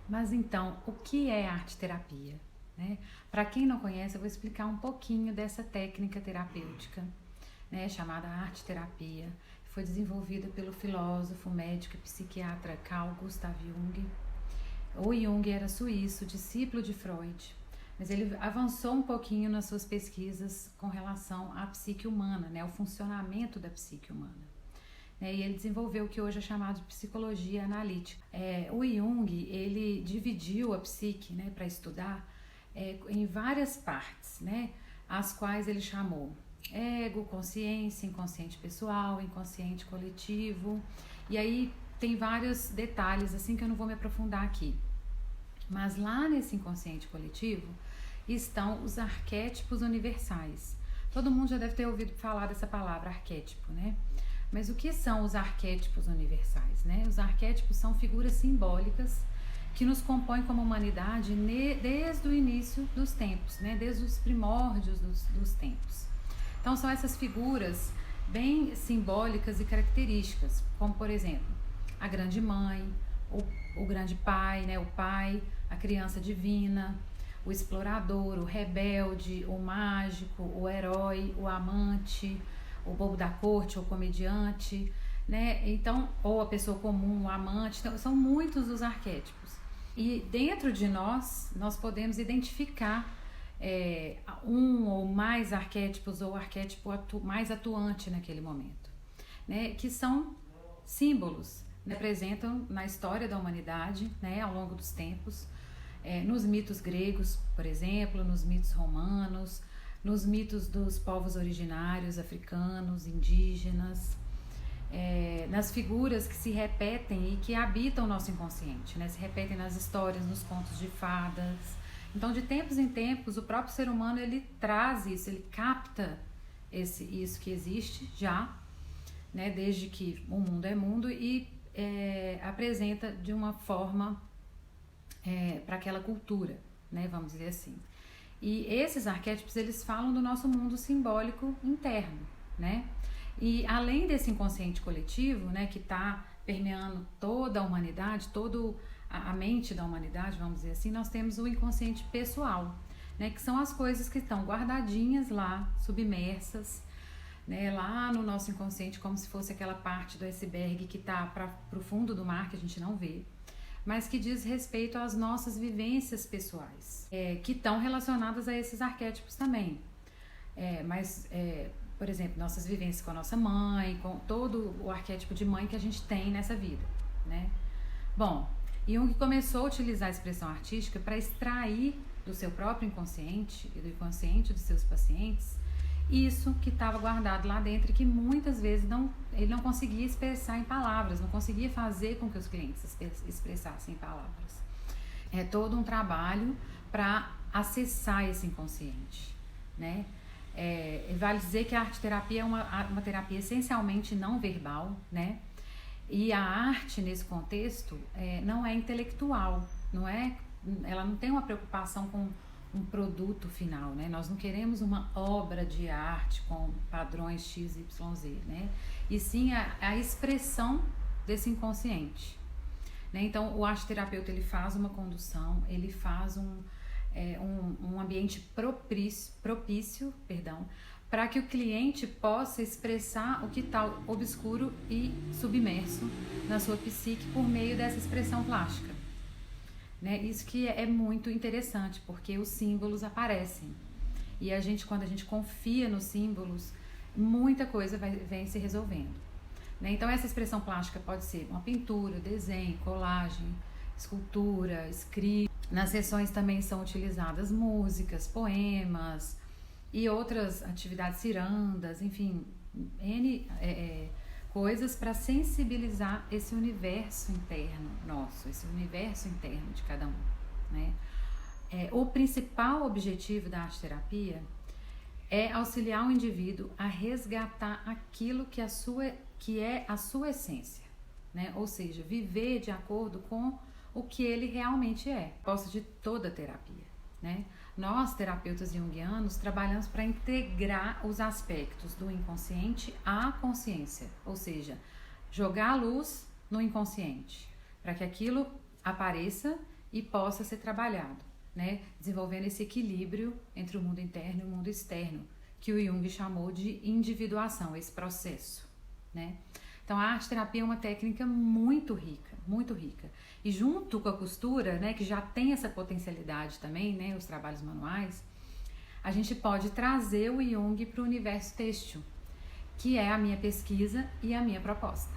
Mas então, o que é arte-terapia? Né? Para quem não conhece, eu vou explicar um pouquinho dessa técnica terapêutica, né, chamada arte-terapia. Foi desenvolvida pelo filósofo, médico e psiquiatra Carl Gustav Jung. O Jung era suíço, discípulo de Freud, mas ele avançou um pouquinho nas suas pesquisas com relação à psique humana, né, o funcionamento da psique humana. E ele desenvolveu o que hoje é chamado de psicologia analítica. O Jung, ele dividiu a psique, né, para estudar em várias partes, né, as quais ele chamou ego, consciência, inconsciente pessoal, inconsciente coletivo, e aí tem vários detalhes assim que eu não vou me aprofundar aqui. Mas lá nesse inconsciente coletivo estão os arquétipos universais. Todo mundo já deve ter ouvido falar dessa palavra arquétipo, né? Mas o que são os arquétipos universais, né? Os arquétipos são figuras simbólicas que nos compõem como humanidade desde o início dos tempos, né? Desde os primórdios dos tempos. Então são essas figuras bem simbólicas e características, como por exemplo, a grande mãe, o grande pai, né? O pai, a criança divina, o explorador, o rebelde, o mágico, o herói, o amante, o bobo da corte, o comediante, né? Então, ou a pessoa comum, o amante. Então, são muitos os arquétipos. E dentro de nós podemos identificar um ou mais arquétipos ou arquétipo mais atuante naquele momento, né? Que são símbolos, né? Representam na história da humanidade, né? Ao longo dos tempos, nos mitos gregos, por exemplo, nos mitos romanos, nos mitos dos povos originários, africanos, indígenas, nas figuras que se repetem e que habitam o nosso inconsciente, né? Se repetem nas histórias, nos contos de fadas. Então, de tempos em tempos, o próprio ser humano, ele traz isso, ele capta isso que existe já, né? Desde que o mundo é mundo, e apresenta de uma forma para aquela cultura, né? Vamos dizer assim. E esses arquétipos, eles falam do nosso mundo simbólico interno, né? E além desse inconsciente coletivo, né, que está permeando toda a humanidade, toda a mente da humanidade, vamos dizer assim, nós temos o inconsciente pessoal, né, que são as coisas que estão guardadinhas lá, submersas, né, lá no nosso inconsciente, como se fosse aquela parte do iceberg que está para o fundo do mar, que a gente não vê, mas que diz respeito às nossas vivências pessoais, que estão relacionadas a esses arquétipos também. Por exemplo, nossas vivências com a nossa mãe, com todo o arquétipo de mãe que a gente tem nessa vida, né? Bom, Jung começou a utilizar a expressão artística para extrair do seu próprio inconsciente e do inconsciente dos seus pacientes isso que estava guardado lá dentro e que muitas vezes ele não conseguia expressar em palavras, não conseguia fazer com que os clientes expressassem em palavras. É todo um trabalho para acessar esse inconsciente, né? Vale dizer que a arte-terapia é uma terapia essencialmente não verbal, né? E a arte, nesse contexto, não é intelectual, ela não tem uma preocupação com um produto final, né? Nós não queremos uma obra de arte com padrões X, Y, Z, né? E sim a expressão desse inconsciente, né? Então, o arte-terapeuta, ele faz uma condução, ele faz um ambiente propício, para que o cliente possa expressar o que está obscuro e submerso na sua psique por meio dessa expressão plástica, né? Isso que é muito interessante, porque os símbolos aparecem e quando a gente confia nos símbolos, muita coisa vem se resolvendo, né? Então essa expressão plástica pode ser uma pintura, desenho, colagem, escultura, escrita. Nas sessões também são utilizadas músicas, poemas e outras atividades, cirandas, enfim, coisas para sensibilizar esse universo interno nosso, esse universo interno de cada um, né? O principal objetivo da arte-terapia é auxiliar o indivíduo a resgatar aquilo que é a sua essência, né? Ou seja, viver de acordo com o que ele realmente é. Gosto de toda a terapia, né? Nós, terapeutas junguianos, trabalhamos para integrar os aspectos do inconsciente à consciência, ou seja, jogar a luz no inconsciente, para que aquilo apareça e possa ser trabalhado, né? Desenvolvendo esse equilíbrio entre o mundo interno e o mundo externo, que o Jung chamou de individuação, esse processo, né? Então, a arte-terapia é uma técnica muito rica, muito rica. E junto com a costura, né, que já tem essa potencialidade também, né, os trabalhos manuais, a gente pode trazer o Jung para o universo têxtil, que é a minha pesquisa e a minha proposta.